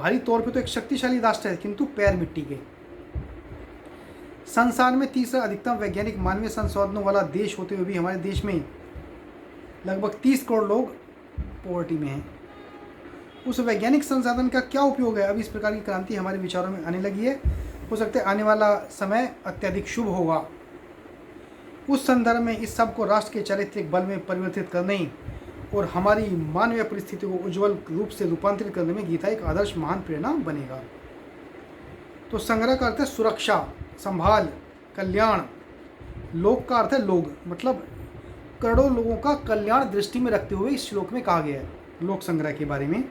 बाहरी तौर पे तो एक शक्तिशाली राष्ट्र है, किंतु पैर मिट्टी के। संसार में तीसरा अधिकतम वैज्ञानिक मानवीय संसाधनों वाला देश होते हुए भी हमारे देश में लगभग 30 करोड़ लोग पॉवर्टी में हैं। उस वैज्ञानिक संसाधन का क्या उपयोग है? अब इस प्रकार की क्रांति हमारे विचारों में आने लगी है। हो सकता है आने वाला समय अत्यधिक शुभ होगा। उस संदर्भ में इस सब को राष्ट्र के चारित्रिक बल में परिवर्तित करने और हमारी मानवीय परिस्थिति को उज्जवल रूप से रूपांतरित करने में गीता एक आदर्श महान प्रेरणा बनेगा। तो संग्रह का अर्थ है सुरक्षा, संभाल, कल्याण। लोक का अर्थ है लोग, मतलब करोड़ों लोगों का कल्याण दृष्टि में रखते हुए इस श्लोक में कहा गया है लोक संग्रह के बारे में।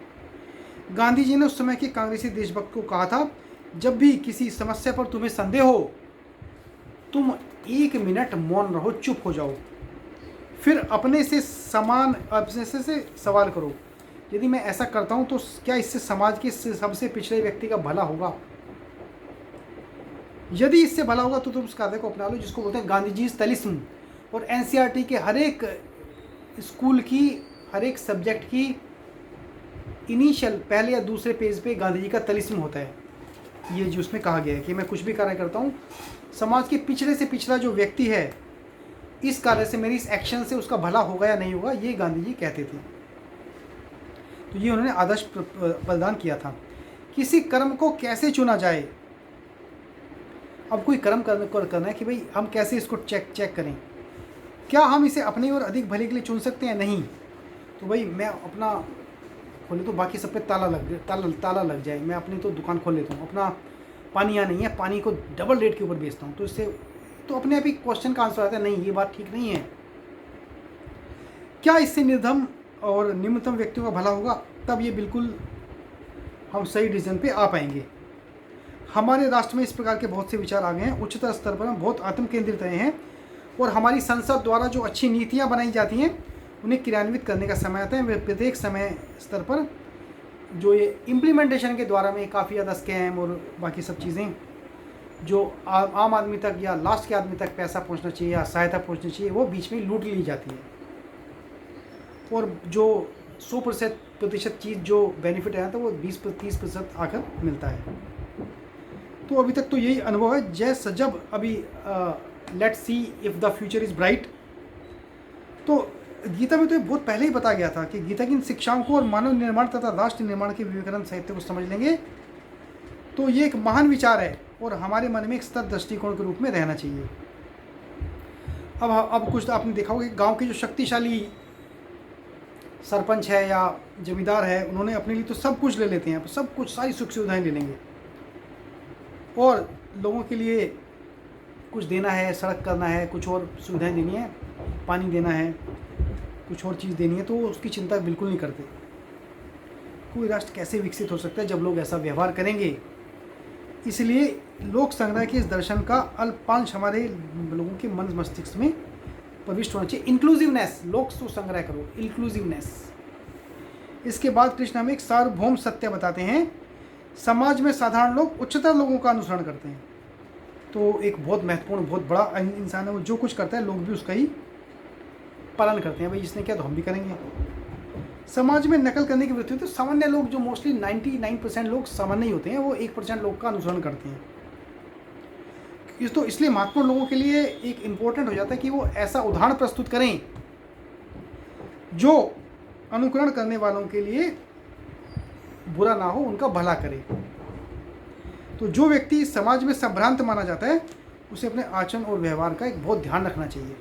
गांधी जी ने उस समय के कांग्रेसी देशभक्त को कहा था, जब भी किसी समस्या पर तुम्हें संदेह हो, तुम 1 मिनट मौन रहो, चुप हो जाओ, फिर अपने से सवाल करो, यदि मैं ऐसा करता हूं तो क्या इससे समाज के सबसे पिछड़े व्यक्ति का भला होगा? यदि इससे भला होगा तो तुम उस कार्य को अपना लो, जिसको बोलते हैं गांधी जी तलिस्म। और एनसीईआरटी के हर एक स्कूल की, हर एक सब्जेक्ट की इनिशियल पहले या दूसरे पेज पे गांधी जी का तलिस्म होता है। ये जो उसमें कहा गया है कि मैं कुछ भी कार्य करता हूँ, समाज के पिछड़े से पिछड़ा जो व्यक्ति है, इस कार्य से, मेरी इस एक्शन से उसका भला होगा या नहीं होगा, ये गांधी जी कहते थे। तो ये उन्होंने आदर्श प्रदान किया था। किसी कर्म को कैसे चुना जाए? अब कोई कर्म करना है कि भाई हम कैसे इसको चेक करें, क्या हम इसे अपनी और अधिक भले के लिए चुन सकते हैं? नहीं। तो भाई मैं अपना खोले तो बाकी सब पे ताला लग जाए, मैं अपनी तो दुकान खोल लेता हूँ, अपना पानी यहाँ नहीं है, पानी को डबल रेट के ऊपर बेचता हूँ, तो इससे तो अपने आप ही क्वेश्चन का आंसर आता है, नहीं ये बात ठीक नहीं है। क्या इससे निर्धम और निम्नतम व्यक्तियों का भला होगा? तब ये बिल्कुल हम सही डिसीजन पे आ पाएंगे। हमारे राष्ट्र में इस प्रकार के बहुत से विचार आ गए हैं, उच्चतर स्तर पर हम बहुत आत्म केंद्रित रहे हैं, और हमारी संसद द्वारा जो अच्छी नीतियाँ बनाई जाती हैं उन्हें क्रियान्वित करने का समय आता है। प्रत्येक समय स्तर पर जो ये इम्प्लीमेंटेशन के द्वारा में काफ़ी ज़्यादा स्कैम और बाकी सब चीज़ें जो आम आदमी तक या लास्ट के आदमी तक पैसा पहुंचना चाहिए या सहायता पहुंचनी चाहिए, वो बीच में लूट ली जाती है, और जो 100% चीज़ जो बेनिफिट आया था वो 20-30% आकर मिलता है। तो अभी तक तो यही अनुभव है। जब अभी let's see if the future is bright. तो गीता में तो बहुत पहले ही बताया गया था कि गीता की इन शिक्षाओं को और मानव निर्माण तथा राष्ट्र निर्माण के विवेकानंद साहित्य को समझ लेंगे तो ये एक महान विचार है और हमारे मन में एक सतत दृष्टिकोण के रूप में रहना चाहिए। अब कुछ आपने देखा होगा कि गांव के जो शक्तिशाली सरपंच है या जमींदार है, उन्होंने अपने लिए तो सब कुछ ले लेते हैं, सब कुछ, सारी सुख सुविधाएं ले लेंगे, और लोगों के लिए कुछ देना है, सड़क करना है, कुछ और सुविधाएं देनी है, पानी देना है, कुछ और चीज़ देनी है, तो उसकी चिंता बिल्कुल नहीं करते। कोई राष्ट्र कैसे विकसित हो सकता है जब लोग ऐसा व्यवहार करेंगे? इसलिए लोक संग्रह के इस दर्शन का अल्पांश हमारे लोगों के मन मस्तिष्क में प्रविष्ट होना चाहिए। इंक्लूसिवनेस, लोक संग्रह करो, इंक्लूसिवनेस। इसके बाद कृष्ण हमें एक सार्वभौम सत्य बताते हैं, समाज में साधारण लोग उच्चतर लोगों का अनुसरण करते हैं। तो एक बहुत महत्वपूर्ण, बहुत बड़ा इंसान है, वो जो कुछ करता है लोग भी उसका ही पालन करते हैं, भाई इसने किया तो हम भी करेंगे। समाज में नकल करने की वृत्ति होती है, तो सामान्य लोग जो मोस्टली 99% लोग सामान्य ही होते हैं, वो 1% लोग का अनुसरण करते हैं। तो इसलिए महत्वपूर्ण लोगों के लिए एक इम्पोर्टेंट हो जाता है कि वो ऐसा उदाहरण प्रस्तुत करें जो अनुकरण करने वालों के लिए बुरा ना हो, उनका भला करे। तो जो व्यक्ति समाज में संभ्रांत माना जाता है, उसे अपने आचरण और व्यवहार का एक बहुत ध्यान रखना चाहिए।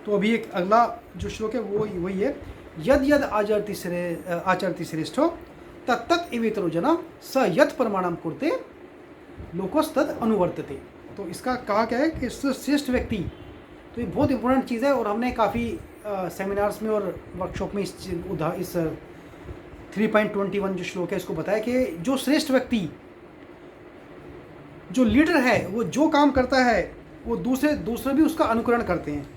तो अभी एक अगला जो श्लोक है वो वही है, यद यद आचरति श्रेष्ठो तत्तत् एवेतरो जना स यत् प्रमाणम कुरुते लोकोस्तद अनुवर्तते। तो इसका कहा क्या है कि श्रेष्ठ व्यक्ति, तो ये बहुत इंपॉर्टेंट चीज़ है, और हमने काफ़ी सेमिनार्स में और वर्कशॉप में इस 3.21 जो श्लोक है इसको बताया कि जो श्रेष्ठ व्यक्ति, जो लीडर है, वो जो काम करता है वो दूसरे भी उसका अनुकरण करते हैं।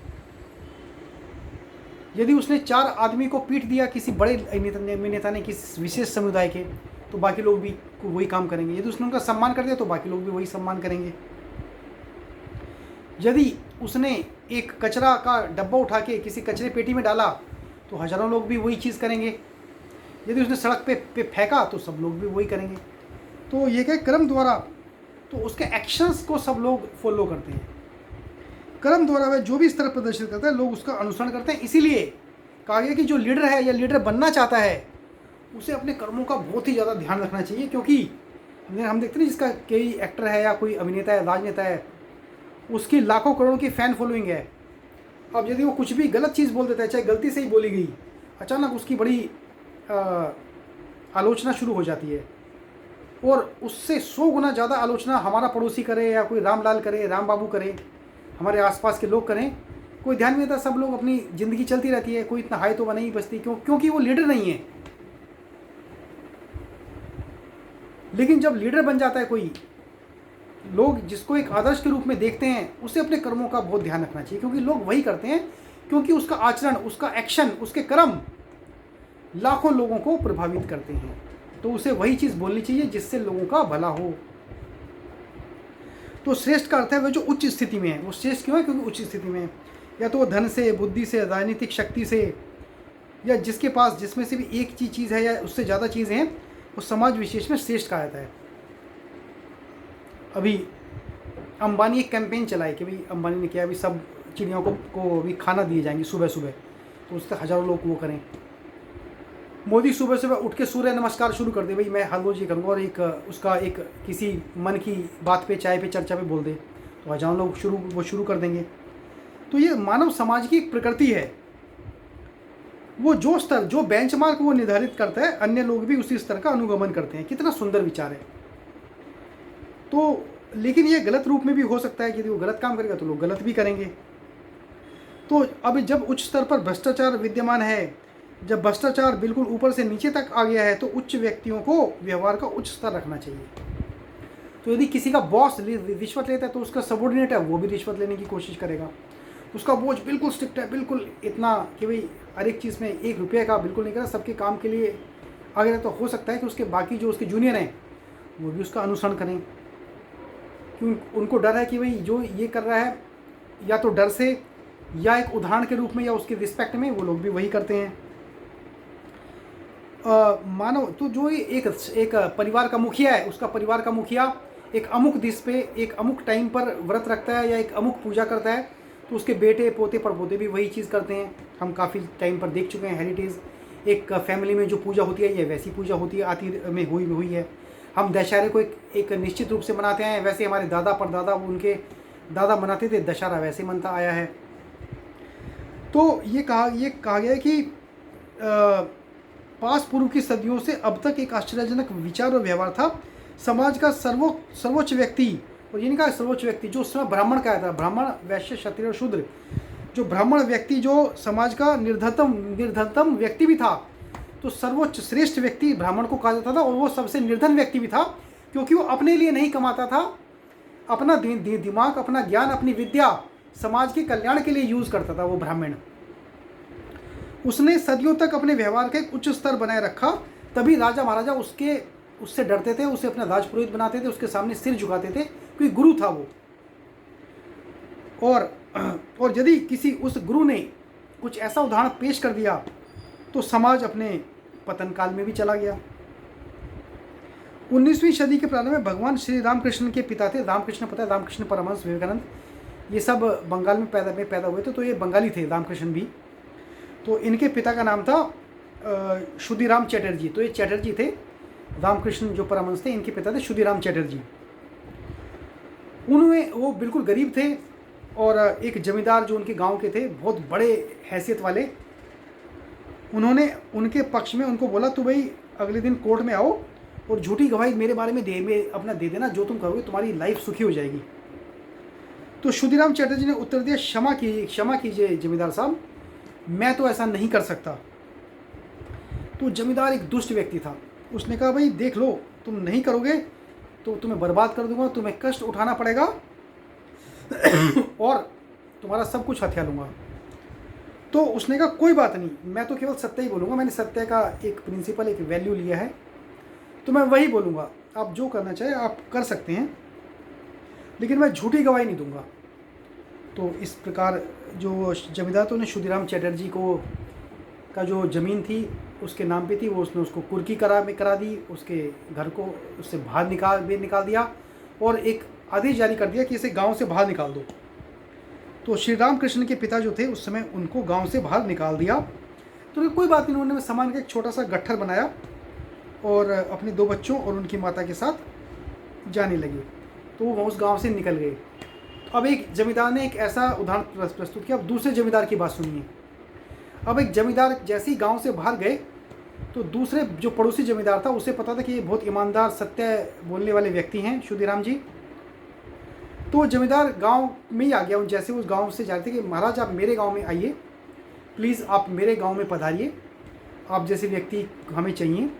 यदि उसने 4 आदमी को पीट दिया किसी बड़े नेता ने, किसी विशेष समुदाय के, तो बाकी लोग भी वही काम करेंगे। यदि उसने उनका सम्मान कर दिया तो बाकी लोग भी वही सम्मान करेंगे। यदि उसने एक कचरा का डब्बा उठा के किसी कचरे पेटी में डाला तो हजारों लोग भी वही चीज़ करेंगे। यदि उसने सड़क पे फेंका तो सब लोग भी वही करेंगे। तो ये क्या कर्म द्वारा, तो उसके एक्शंस को सब लोग फॉलो करते हैं। कर्म द्वारा वह जो भी स्तर प्रदर्शित करता है लोग उसका अनुसरण करते हैं। इसीलिए कहा गया कि जो लीडर है या लीडर बनना चाहता है उसे अपने कर्मों का बहुत ही ज़्यादा ध्यान रखना चाहिए, क्योंकि हम देखते हैं जिसका कोई एक्टर है या कोई अभिनेता है, राजनेता है, उसकी लाखों करोड़ों की फ़ैन फॉलोइंग है। अब यदि वो कुछ भी गलत चीज़ बोल देता है, चाहे गलती से ही बोली गई, अचानक उसकी बड़ी आलोचना शुरू हो जाती है, और उससे 100 गुना ज़्यादा आलोचना हमारा पड़ोसी करे या कोई रामलाल करे, राम बाबू करे, हमारे आसपास के लोग करें, कोई ध्यान नहीं देता, सब लोग अपनी ज़िंदगी चलती रहती है, कोई इतना हाई तो बना ही बचती, क्योंकि वो लीडर नहीं है। लेकिन जब लीडर बन जाता है कोई, लोग जिसको एक आदर्श के रूप में देखते हैं, उसे अपने कर्मों का बहुत ध्यान रखना चाहिए, क्योंकि लोग वही करते हैं, क्योंकि उसका आचरण, उसका एक्शन, उसके कर्म लाखों लोगों को प्रभावित करते हैं। तो उसे वही चीज़ बोलनी चाहिए जिससे लोगों का भला हो। तो श्रेष्ठ का अर्थ है वह जो उच्च स्थिति में है। वो श्रेष्ठ क्यों है? क्योंकि उच्च स्थिति में है, या तो वो धन से, बुद्धि से, राजनीतिक शक्ति से, या जिसके पास जिसमें से भी एक चीज़ है या उससे ज़्यादा चीज़ें हैं, वो समाज विशेष में श्रेष्ठ कहा जाता है। अभी अंबानी एक कैंपेन चलाई कि भाई अंबानी ने किया, अभी सब चिड़ियों को भी खाना दिए जाएंगे सुबह सुबह, तो उससे हज़ारों लोग वो करें। मोदी सुबह सुबह उठ के सूर्य नमस्कार शुरू कर दे, भाई मैं हर रोज़ ये करूँगा, और एक उसका एक किसी मन की बात पे, चाय पे, चर्चा पे बोल दे, तो हज़ारों लोग वो शुरू कर देंगे। तो ये मानव समाज की एक प्रकृति है। वो जो स्तर, जो बेंचमार्क वो निर्धारित करता है, अन्य लोग भी उसी स्तर का अनुगमन करते हैं। कितना सुंदर विचार है। तो लेकिन ये गलत रूप में भी हो सकता है कि यदि वो गलत काम करेगा तो लोग गलत भी करेंगे। तो अब जब उच्च स्तर पर भ्रष्टाचार विद्यमान है, जब भ्रष्टाचार बिल्कुल ऊपर से नीचे तक आ गया है, तो उच्च व्यक्तियों को व्यवहार का उच्च स्तर रखना चाहिए। तो यदि किसी का बॉस रिश्वत लेता है तो उसका सबॉर्डिनेट है वो भी रिश्वत लेने की कोशिश करेगा। उसका बोझ बिल्कुल स्ट्रिक्ट है, बिल्कुल इतना कि भाई हर एक चीज़ में 1 रुपये का बिल्कुल नहीं करा, सबके काम के लिए आगे रहे। तो हो सकता है कि उसके बाकी जो उसके जूनियर हैं वो भी उसका अनुसरण करें, क्यों? उनको डर है कि भाई जो ये कर रहा है, या तो डर से, या एक उदाहरण के रूप में, या उसके रिस्पेक्ट में, वो लोग भी वही करते हैं। मानो तो जो एक परिवार का मुखिया है, उसका परिवार का मुखिया एक अमुक दिस पे, एक अमुक टाइम पर व्रत रखता है या एक अमुक पूजा करता है, तो उसके बेटे, पोते, परपोते भी वही चीज़ करते हैं। हम काफ़ी टाइम पर देख चुके हैं। हेरिटेज एक फैमिली में जो पूजा होती है, ये वैसी पूजा होती है, आती में हुई है। हम दशहरे को एक निश्चित रूप से मनाते हैं, वैसे हमारे दादा परदादा, उनके दादा मनाते थे, दशहरा वैसे मनता आया है। तो ये कहा गया है कि पास पूर्व की सदियों से अब तक एक आश्चर्यजनक विचार और व्यवहार था। समाज का सर्वोच्च व्यक्ति, और ये नहीं कहा सर्वोच्च व्यक्ति, जो उस समय ब्राह्मण कहा था, ब्राह्मण, वैश्य, क्षत्रिय और शूद्र, जो ब्राह्मण व्यक्ति जो समाज का निर्धनतम व्यक्ति भी था, तो सर्वोच्च श्रेष्ठ व्यक्ति ब्राह्मण को कहा जाता था, और वो सबसे निर्धन व्यक्ति भी था, क्योंकि वो अपने लिए नहीं कमाता था, अपना दिमाग, अपना ज्ञान, अपनी विद्या समाज के कल्याण के लिए यूज़ करता था वो ब्राह्मण। उसने सदियों तक अपने व्यवहार का एक उच्च स्तर बनाए रखा, तभी राजा महाराजा उससे डरते थे, उसे अपना राजपुरोहित बनाते थे, उसके सामने सिर झुकाते थे, क्योंकि गुरु था वो। और यदि किसी उस गुरु ने कुछ ऐसा उदाहरण पेश कर दिया तो समाज अपने पतन काल में भी चला गया। 19वीं सदी के प्रारंभ में भगवान श्री रामकृष्ण के पिता थे, रामकृष्ण, पता है, रामकृष्ण परमहंस विवेकानंद, ये सब बंगाल में पैदा हुए थे, तो ये बंगाली थे, रामकृष्ण भी। तो इनके पिता का नाम था क्षुदीराम चटर्जी। तो ये चटर्जी थे, रामकृष्ण जो परमहंस थे, इनके पिता थे क्षुदीराम चटर्जी। उनमें वो बिल्कुल गरीब थे, और एक जमींदार जो उनके गांव के थे, बहुत बड़े हैसियत वाले, उन्होंने उनके पक्ष में उनको बोला, तो भाई अगले दिन कोर्ट में आओ और झूठी गवाही मेरे बारे में अपना दे देना, जो तुम करोगे तुम्हारी लाइफ सुखी हो जाएगी। तो क्षुदीराम चटर्जी ने उत्तर दिया, क्षमा कीजिए जमींदार साहब, मैं तो ऐसा नहीं कर सकता। तो जमींदार एक दुष्ट व्यक्ति था, उसने कहा, भाई देख लो, तुम नहीं करोगे तो तुम्हें बर्बाद कर दूंगा, तुम्हें कष्ट उठाना पड़ेगा और तुम्हारा सब कुछ हथिया लूँगा। तो उसने कहा, कोई बात नहीं, मैं तो केवल सत्य ही बोलूँगा, मैंने सत्य का एक प्रिंसिपल, एक वैल्यू लिया है, तो मैं वही बोलूँगा, आप जो करना चाहे आप कर सकते हैं, लेकिन मैं झूठी गवाही नहीं दूंगा। तो इस प्रकार जो जमींदार, तो ने क्षुदीराम चटर्जी का जो ज़मीन थी उसके नाम पे थी, वो उसने उसको कुर्की करा दी, उसके घर को उससे बाहर निकाल दिया और एक आदेश जारी कर दिया कि इसे गांव से बाहर निकाल दो। तो श्री राम कृष्ण के पिता जो थे उस समय उनको गांव से बाहर निकाल दिया। तो कोई बात नहीं, उन्होंने सामान का एक छोटा सा गट्ठर बनाया और अपने 2 बच्चों और उनकी माता के साथ जाने लगे। तो वो उस गांव से निकल गए। अब एक जमींदार ने एक ऐसा उदाहरण प्रस्तुत किया। अब दूसरे जमींदार की बात सुनिए। अब एक जमींदार जैसे ही गांव से बाहर गए तो दूसरे जो पड़ोसी जमींदार था उसे पता था कि ये बहुत ईमानदार सत्य बोलने वाले व्यक्ति हैं शुद्धीराम जी। तो जमींदार गांव में ही आ गया। जैसे उस गांव से जा रहे थे कि महाराज आप मेरे गांव में आइए, प्लीज़ आप मेरे गांव में पधारिए, आप जैसे व्यक्ति हमें चाहिए।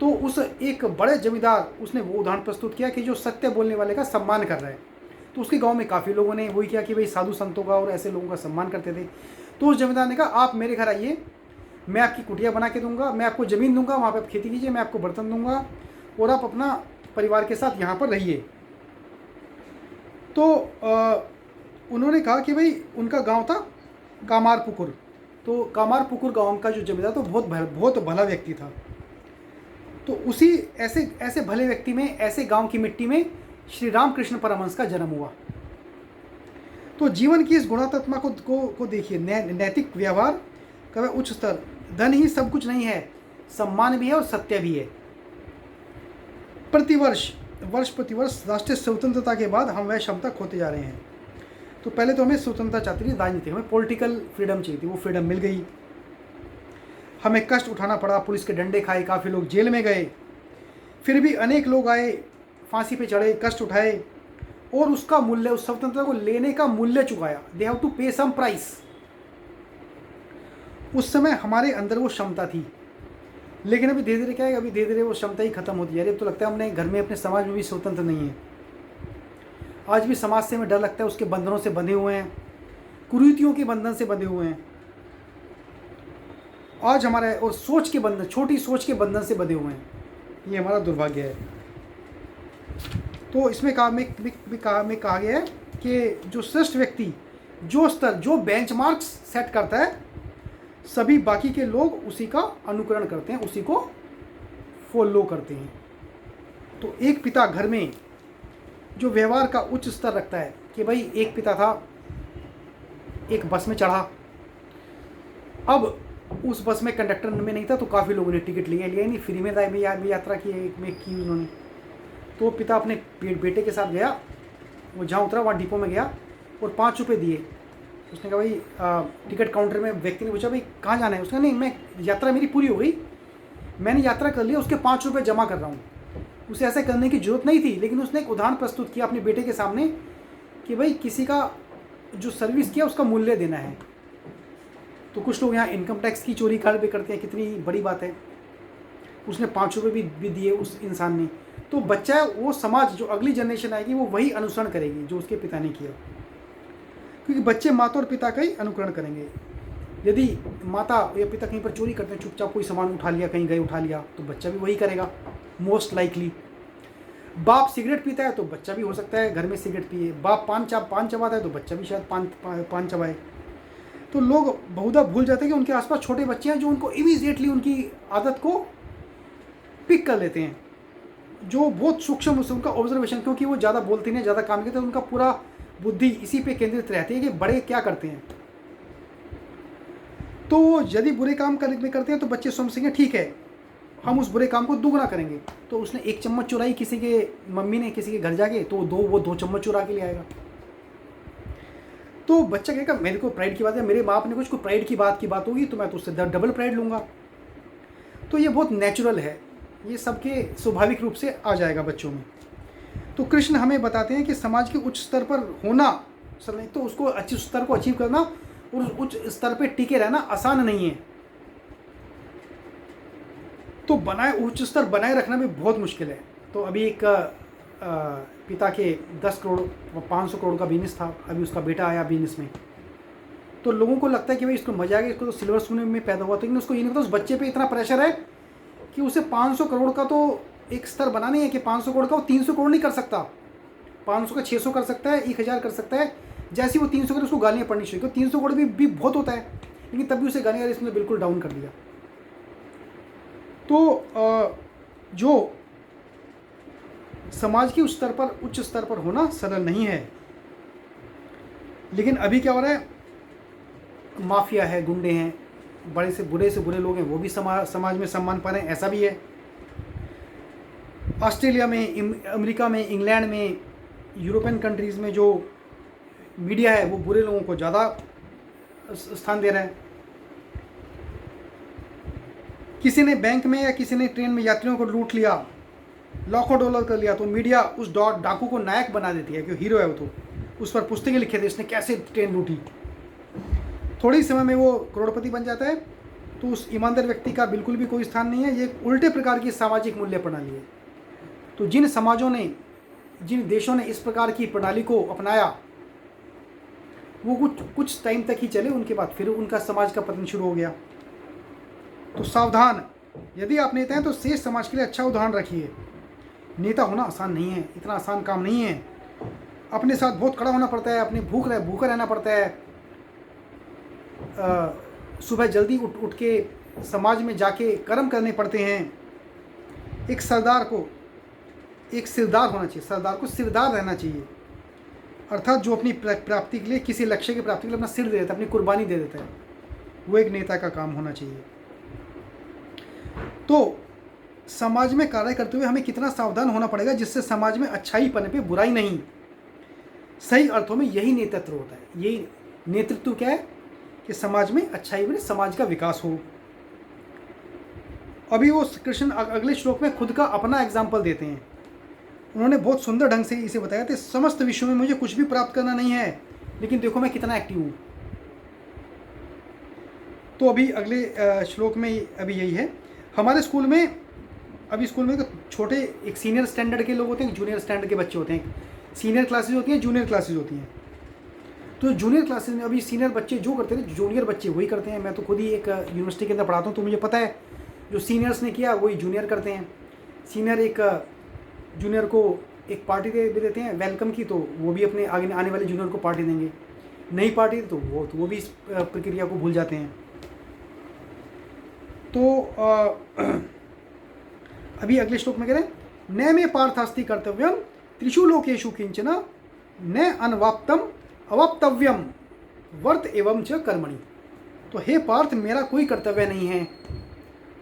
तो उस एक बड़े जमींदार उसने वो उदाहरण प्रस्तुत किया कि जो सत्य बोलने वाले का सम्मान कर रहा है। तो उसके गांव में काफ़ी लोगों ने वही किया कि भाई साधु संतों का और ऐसे लोगों का सम्मान करते थे। तो उस जमींदार ने कहा आप मेरे घर आइए, मैं आपकी कुटिया बना के दूंगा, मैं आपको ज़मीन दूंगा, वहाँ पर आप खेती कीजिए, मैं आपको बर्तन दूंगा और आप अपना परिवार के साथ यहाँ पर रहिए। तो उन्होंने कहा कि भाई उनका गांव था कामारपुकुर। तो कामारपुकुर गांव का जो जमींदार था बहुत भला व्यक्ति था। तो उसी ऐसे भले व्यक्ति में, ऐसे गांव की मिट्टी में श्री रामकृष्ण परमहंस का जन्म हुआ। तो जीवन की इस गुणात्मक को देखिए, नैतिक व्यवहार का उच्च स्तर। धन ही सब कुछ नहीं है, सम्मान भी है और सत्य भी है। वर्ष प्रतिवर्ष राष्ट्रीय स्वतंत्रता के बाद हम वह क्षमता खोते जा रहे हैं। तो पहले तो हमें स्वतंत्रता चाहती थी, राजनीति, हमें पॉलिटिकल फ्रीडम चाहिए थी, वो फ्रीडम मिल गई। हमें कष्ट उठाना पड़ा, पुलिस के डंडे खाए, काफ़ी लोग जेल में गए, फिर भी अनेक लोग आए, फांसी पे चढ़े, कष्ट उठाए और उसका मूल्य, उस स्वतंत्रता को लेने का मूल्य चुकाया। दे हैव टू पे सम प्राइस। उस समय हमारे अंदर वो क्षमता थी, लेकिन अभी धीरे धीरे क्या है, अभी धीरे धीरे वो क्षमता ही खत्म होती जा रही है। अब तो लगता है हमने घर में, अपने समाज में भी स्वतंत्र नहीं है। आज भी समाज से हमें डर लगता है, उसके बंधनों से बंधे हुए हैं, कुरीतियों के बंधन से बंधे हुए हैं आज हमारे, और सोच के बंधन, छोटी सोच के बंधन से बंधे हुए हैं। ये हमारा दुर्भाग्य है। तो इसमें कहा गया है कि जो श्रेष्ठ व्यक्ति जो स्तर, जो बेंचमार्क्स सेट करता है, सभी बाकी के लोग उसी का अनुकरण करते हैं, उसी को फॉलो करते हैं। तो एक पिता घर में जो व्यवहार का उच्च स्तर रखता है कि भाई एक पिता था, एक बस में चढ़ा, अब उस बस में कंडक्टर में नहीं था तो काफ़ी लोगों ने टिकट लिया नहीं, फ्री में यात्रा की उन्होंने। तो पिता अपने बेटे के साथ गया, वो जहाँ उतरा वहाँ डिपो में गया और 5 रुपये दिए। उसने कहा भाई टिकट काउंटर में व्यक्ति ने पूछा भाई कहाँ जाना है। उसने नहीं, मैं यात्रा मेरी पूरी हो गई, मैंने यात्रा कर ली, उसके 5 रुपये जमा कर रहा हूँ। उसे ऐसा करने की जरूरत नहीं थी, लेकिन उसने एक उदाहरण प्रस्तुत किया अपने बेटे के सामने कि भाई किसी का जो सर्विस किया उसका मूल्य देना है। तो कुछ लोग यहाँ इनकम टैक्स की चोरी कार भी करते हैं, कितनी बड़ी बात है। उसने 5 रुपये भी दिए उस इंसान ने। तो बच्चा, वो समाज, जो अगली जनरेशन आएगी वो वही अनुसरण करेगी जो उसके पिता ने किया, क्योंकि बच्चे माता और पिता का ही अनुकरण करेंगे। यदि माता या पिता कहीं पर चोरी करते हैं, चुपचाप कोई सामान उठा लिया, कहीं गए उठा लिया, तो बच्चा भी वही करेगा मोस्ट लाइकली। बाप सिगरेट पीता है तो बच्चा भी हो सकता है घर में सिगरेट पिए। बाप पान चबाता है तो बच्चा भी शायद पान चबाए। तो लोग बहुधा भूल जाते हैं कि उनके आसपास छोटे बच्चे हैं जो उनको इमीडिएटली उनकी आदत को पिक कर लेते हैं, जो बहुत सूक्ष्म से उनका ऑब्जर्वेशन, क्योंकि वो ज़्यादा बोलते नहीं, ज़्यादा काम करते हैं, उनका पूरा बुद्धि इसी पे केंद्रित रहती है कि बड़े क्या करते हैं। तो यदि बुरे काम करते हैं तो बच्चे समझेंगे ठीक है, हम उस बुरे काम को दुगना करेंगे। तो उसने 1 चम्मच चुराई किसी के, मम्मी ने किसी के घर जाके, तो वो 2 चम्मच चुरा के ले आएगा। तो बच्चा कहेगा मेरे को प्राइड की बात है, मेरे बाप ने कुछ को प्राइड की बात होगी तो मैं तो उससे डबल प्राइड लूँगा। तो ये बहुत नेचुरल है, ये सबके स्वाभाविक रूप से आ जाएगा बच्चों में। तो कृष्ण हमें बताते हैं कि समाज के उच्च स्तर पर होना, तो उसको अच्छे स्तर को अचीव करना और उस उच्च स्तर पर टिके रहना आसान नहीं है। तो उच्च स्तर बनाए रखना भी बहुत मुश्किल है। तो अभी एक पिता के 10 करोड़ 500 करोड़ का बिजनेस था, अभी उसका बेटा आया बिजनेस में। तो लोगों को लगता है कि भाई इसको मजा आ गया, इसको तो सिल्वर स्पून में पैदा हुआ, लेकिन उसको ये नहीं पता उस बच्चे पे इतना प्रेशर है कि उसे 500 करोड़ का तो एक स्तर बनाना है कि 500 करोड़ का वो 300 करोड़ नहीं कर सकता, 500 का 600 कर सकता है, 1000 कर सकता है। जैसे वो 300 करे उसको गालियाँ पड़नी चाहिए, क्योंकि 300 करोड़ भी बहुत होता है, लेकिन तब भी उसे गालियाँ इसने बिल्कुल डाउन कर दिया। तो जो समाज के उच्च स्तर पर होना सरल नहीं है। लेकिन अभी क्या हो रहा है, माफिया है, गुंडे हैं, बड़े से बुरे लोग हैं, वो भी समाज में सम्मान पा रहे हैं, ऐसा भी है। ऑस्ट्रेलिया में, अमेरिका में, इंग्लैंड में, यूरोपियन कंट्रीज़ में जो मीडिया है वो बुरे लोगों को ज़्यादा स्थान दे रहा है। किसी ने बैंक में या किसी ने ट्रेन में यात्रियों को लूट लिया, लाखों डॉलर कर लिया, तो मीडिया उस डाकू को नायक बना देती है कि हीरो है वो, तो उस पर पुस्तकें लिखे थे इसने कैसे ट्रेन लूटी। थोड़े ही समय में वो करोड़पति बन जाता है। तो उस ईमानदार व्यक्ति का बिल्कुल भी कोई स्थान नहीं है। ये एक उल्टे प्रकार की सामाजिक मूल्य प्रणाली है। तो जिन समाजों ने, जिन देशों ने इस प्रकार की प्रणाली को अपनाया, वो कुछ टाइम तक ही चले, उनके बाद फिर उनका समाज का पतन शुरू हो गया। तो सावधान, यदि आप नेता हैं तो शेष समाज के लिए अच्छा उदाहरण रखिए। नेता होना आसान नहीं है, इतना आसान काम नहीं है। अपने साथ बहुत कड़ा होना पड़ता है, अपने भूखा रहना पड़ता है। सुबह जल्दी उठ के समाज में जाके कर्म करने पड़ते हैं। एक सरदार को एक सिरदार होना चाहिए, सरदार को सिरदार रहना चाहिए, अर्थात जो अपनी प्राप्ति के लिए, किसी लक्ष्य की प्राप्ति के लिए अपना सिर दे देता है, अपनी कुर्बानी दे देता है, वो एक नेता का काम होना चाहिए। तो समाज में कार्य करते हुए हमें कितना सावधान होना पड़ेगा जिससे समाज में अच्छाई पने पे बुराई नहीं। सही अर्थों में यही नेतृत्व होता है। यही नेतृत्व क्या है कि समाज में अच्छाई बने, समाज का विकास हो। अभी वो कृष्ण अगले श्लोक में खुद का अपना एग्जाम्पल देते हैं। उन्होंने बहुत सुंदर ढंग से इसे बताया था, समस्त विश्व में मुझे कुछ भी प्राप्त करना नहीं है, लेकिन देखो मैं कितना एक्टिव हूँ। तो अभी अगले श्लोक में अभी यही है। हमारे स्कूल में, अभी स्कूल में छोटे एक सीनियर स्टैंडर्ड के लोग होते हैं, जूनियर स्टैंडर्ड के बच्चे होते हैं। सीनियर क्लासेज होती हैं, जूनियर क्लासेज होती हैं। तो जूनियर क्लासेज में अभी सीनियर बच्चे जो करते थे, जूनियर बच्चे वही करते हैं। मैं तो खुद ही एक यूनिवर्सिटी के अंदर पढ़ाता हूँ, तो मुझे पता है जो सीनियर्स ने किया वही जूनियर करते हैं। सीनियर एक जूनियर को एक पार्टी भी देते हैं वेलकम की, तो वो भी अपने आगे आने वाले जूनियर को पार्टी देंगे। नई पार्टी तो वो भी इस प्रक्रिया को भूल जाते हैं। तो अभी अगले श्लोक में कह रहे हैं, न मे पार्थास्ति कर्तव्यम त्रिषु लोकेषु किंचन न अनवाप्तम अवाप्तव्यम वर्त एवं च कर्मणि। तो हे पार्थ, मेरा कोई कर्तव्य नहीं है,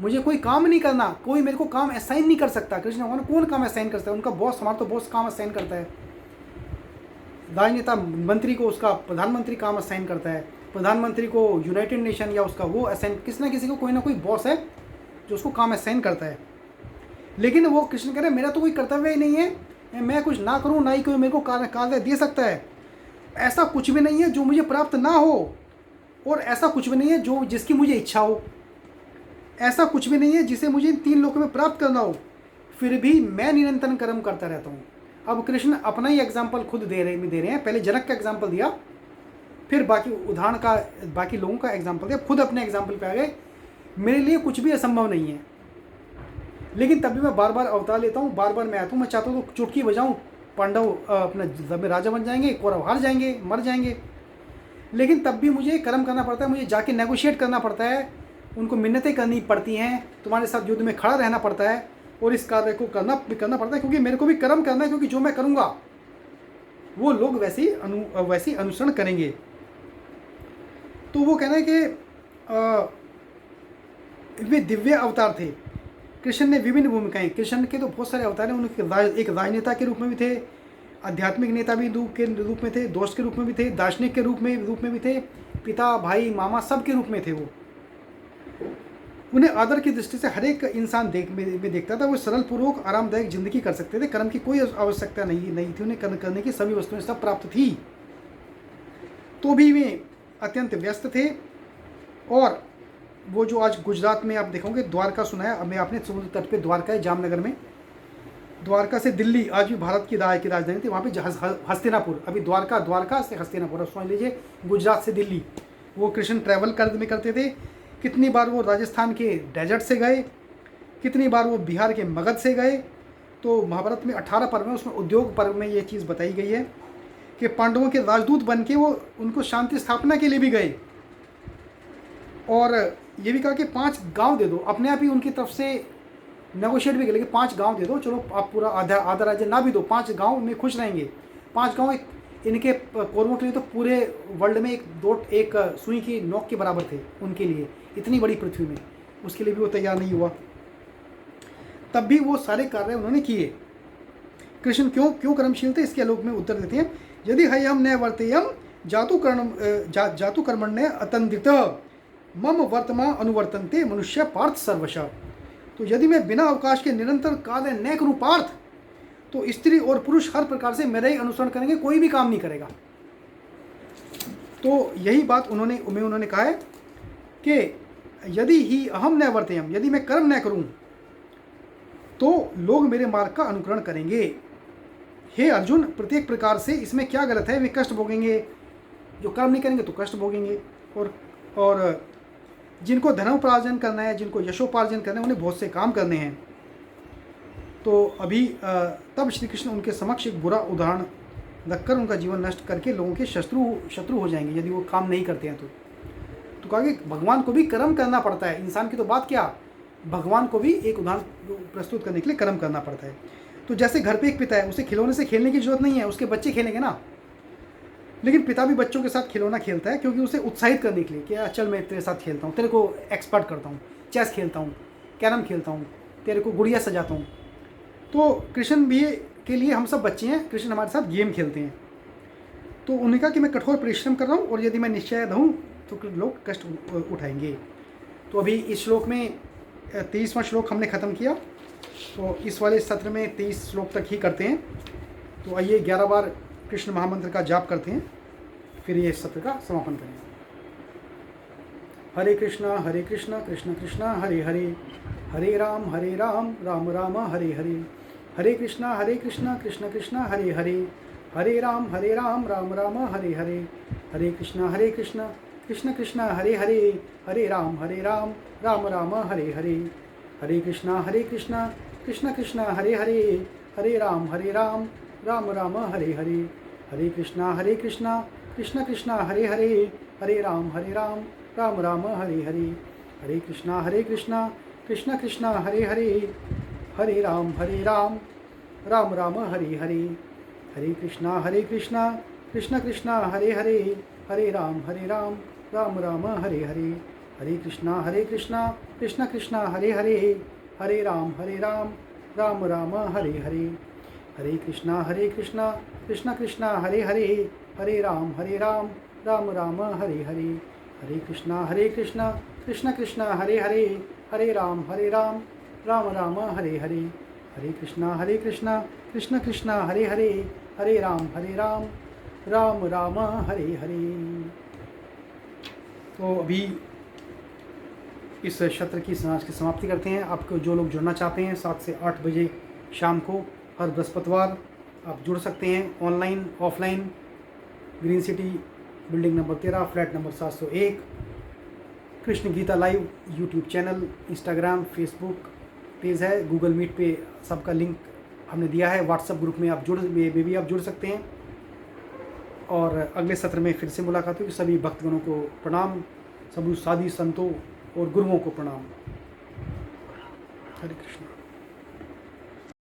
मुझे कोई काम नहीं करना, कोई मेरे को काम असाइन नहीं कर सकता। कृष्ण भगवान कौन काम असाइन करता है? उनका बॉस, हमारा तो बॉस काम असाइन करता है। राजनेता मंत्री को उसका प्रधानमंत्री काम असाइन करता है, प्रधानमंत्री को यूनाइटेड नेशन या उसका वो असाइन, किसी ना किसी को कोई ना कोई बॉस है जो उसको काम असाइन करता है। लेकिन वो कृष्ण कह रहे हैं मेरा तो कोई कर्तव्य ही नहीं है, मैं कुछ ना करूं ना ही कोई मेरे को कार्य दे सकता है। ऐसा कुछ भी नहीं है जो मुझे प्राप्त ना हो, और ऐसा कुछ भी नहीं है जो जिसकी मुझे इच्छा हो। ऐसा कुछ भी नहीं है जिसे मुझे इन 3 लोकों में प्राप्त करना हो, फिर भी मैं निरंतर कर्म करता रहता हूँ। अब कृष्ण अपना ही एग्जाम्पल खुद दे रहे हैं। पहले जनक का एग्जाम्पल दिया, फिर बाकी उदाहरण का, बाकी लोगों का एग्जाम्पल दिया, खुद अपने एग्जाम्पल पे आ गए। मेरे लिए कुछ भी असंभव नहीं है, लेकिन तब भी मैं बार बार अवतार लेता हूँ, बार बार मैं आता हूँ। मैं चाहता हूँ तो चुटकी बजाऊँ, पांडव अपना राजा बन जाएंगे, कौरव हार जाएंगे, मर जाएंगे। लेकिन तब भी मुझे कर्म करना पड़ता है, मुझे जाके नेगोशिएट करना पड़ता है, उनको मिन्नतें करनी पड़ती हैं, तुम्हारे साथ युद्ध में खड़ा रहना पड़ता है, और इस कार्य को करना पड़ता है, क्योंकि मेरे को भी कर्म करना है। क्योंकि जो मैं करूँगा वो लोग वैसे ही अनुसरण करेंगे। तो वो कहना है कि वे दिव्य अवतार थे। कृष्ण ने विभिन्न भूमिकाएं, कृष्ण के तो बहुत सारे अवतार हैं। उनके एक राजनेता के रूप में भी थे, आध्यात्मिक नेता भी के रूप में थे, दोस्त के रूप में भी थे, दार्शनिक के रूप में भी थे, पिता, भाई, मामा सब के रूप में थे। वो उन्हें आदर की दृष्टि से हर एक इंसान देखता था। वो सरल पूर्वक आरामदायक जिंदगी कर सकते थे, कर्म की कोई आवश्यकता नहीं थी उन्हें करने की, सभी वस्तुएं सब प्राप्त थी। तो भी वे अत्यंत व्यस्त थे। और वो जो आज गुजरात में आप देखोगे द्वारका सुना है, मैं आपने समुद्र तट पे द्वारका है, जामनगर में। द्वारका से दिल्ली आज भी भारत की राजधानी थी। वहाँ पे हस्तिनापुर, अभी द्वारका से हस्तिनापुर, अब समझ लीजिए गुजरात से दिल्ली। वो कृष्ण ट्रैवल करते थे। कितनी बार वो राजस्थान के डेजर्ट से गए, कितनी बार वो बिहार के मगध से गए। तो महाभारत में 18 पर्व है, उसमें उद्योग पर्व में ये चीज़ बताई गई है कि पांडवों के राजदूत बन के वो उनको शांति स्थापना के लिए भी गए। और ये भी कहा कि 5 गांव दे दो। अपने आप ही उनकी तरफ से नेगोशिएट भी कर लेंगे, 5 गांव दे दो, चलो आप पूरा आधा आधा राज्य ना भी दो, 5 गांव में खुश रहेंगे। 5 गांव इनके कौरवों के लिए तो पूरे वर्ल्ड में एक सुई की नोक के बराबर थे उनके लिए, इतनी बड़ी पृथ्वी में, उसके लिए भी वो तैयार नहीं हुआ। तब भी वो सारे कार्य उन्होंने किए। कृष्ण क्यों कर्मशील थे, इसके आलोक में उत्तर देते हैं, यदि हयम न वर्तेयम जातु कर्मण्य अतंदित मम वर्तमान अनुवर्तनते मनुष्य पार्थ सर्वशः। तो यदि मैं बिना अवकाश के निरंतर कार्य न करूं पार्थ, तो स्त्री और पुरुष हर प्रकार से मेरा ही अनुसरण करेंगे, कोई भी काम नहीं करेगा। तो यही बात उन्होंने कहा है कि यदि ही अहम न वर्तेयम, यदि मैं कर्म न करूं तो लोग मेरे मार्ग का अनुकरण करेंगे। हे अर्जुन, प्रत्येक प्रकार से इसमें क्या गलत है, वे कष्ट भोगेंगे, जो कर्म नहीं करेंगे तो कष्ट भोगेंगे। और जिनको धनोपार्जन करना है, जिनको यशोपार्जन करना है, उन्हें बहुत से काम करने हैं। तो अभी तब श्री कृष्ण उनके समक्ष एक बुरा उदाहरण रखकर उनका जीवन नष्ट करके लोगों के शत्रु हो जाएंगे यदि वो काम नहीं करते हैं तो कहा कि भगवान को भी कर्म करना पड़ता है। इंसान की तो बात क्या, भगवान को भी एक उदाहरण प्रस्तुत करने के लिए कर्म करना पड़ता है। तो जैसे घर पे एक पिता है, उसे खिलौने से खेलने की जरूरत नहीं है, उसके बच्चे खेलेंगे ना, लेकिन पिता भी बच्चों के साथ खिलौना खेलता है क्योंकि उसे उत्साहित करने के लिए कि चल मैं तेरे साथ खेलता हूँ, तेरे को एक्सपर्ट करता हूँ, चेस खेलता हूँ, कैरम खेलता हूँ, तेरे को गुड़िया सजाता हूँ। तो कृष्ण भी के लिए हम सब बच्चे हैं, कृष्ण हमारे साथ गेम खेलते हैं। तो उन्होंने कहा कि मैं कठोर परिश्रम कर रहा हूँ और यदि मैं निश्चय हूँ तो लोग कष्ट उठाएंगे। तो अभी इस श्लोक में 23वां श्लोक हमने ख़त्म किया, तो इस वाले सत्र में 23 श्लोक तक ही करते हैं। तो आइए 11 बार कृष्ण महामंत्र का जाप करते हैं, फिर ये सत्र का समापन करेंगे। हरे कृष्णा कृष्ण कृष्णा हरे हरे, हरे राम राम राम हरे हरे, हरे कृष्णा कृष्ण कृष्णा हरे हरे, हरे राम राम राम हरे हरे, हरे कृष्णा कृष्ण कृष्णा हरे हरे, हरे राम राम राम हरे हरे, हरे कृष्णा कृष्ण कृष्णा हरे हरे, हरे राम राम राम हरे हरे, हरे कृष्णा कृष्ण कृष्णा हरे हरे, हरे राम राम राम हरे हरे, हरे कृष्णा कृष्ण कृष्णा हरे हरे, हरे राम राम राम हरे हरे, हरे कृष्णा कृष्ण कृष्णा हरे हरे, हरे राम राम राम हरे हरे, हरे कृष्णा कृष्ण कृष्णा हरे हरे, हरे राम राम राम हरे हरे, हरे कृष्णा कृष्ण कृष्णा हरे हरे, हरे राम राम राम हरे हरे, हरे कृष्णा कृष्ण कृष्णा हरे हरे, हरे राम राम राम हरे हरे, हरे कृष्णा कृष्ण कृष्णा हरे हरे, हरे राम राम राम हरे हरे। तो अभी इस सत्र की समाप्ति करते हैं। आपको जो लोग जुड़ना चाहते हैं 7 से 8 बजे शाम को हर बृहस्पतिवार आप जुड़ सकते हैं, online offline. Green city building number 13 flat number 701, Krishna Geeta live YouTube channel, Instagram Facebook page है, गूगल मीट पे सबका लिंक हमने दिया है। व्हाट्सएप ग्रुप में आप भी जुड़ सकते हैं। और अगले सत्र में फिर से मुलाकात होगी। सभी भक्तगणों को प्रणाम, सभी साधी संतों और गुरुओं को प्रणाम। हरे कृष्ण।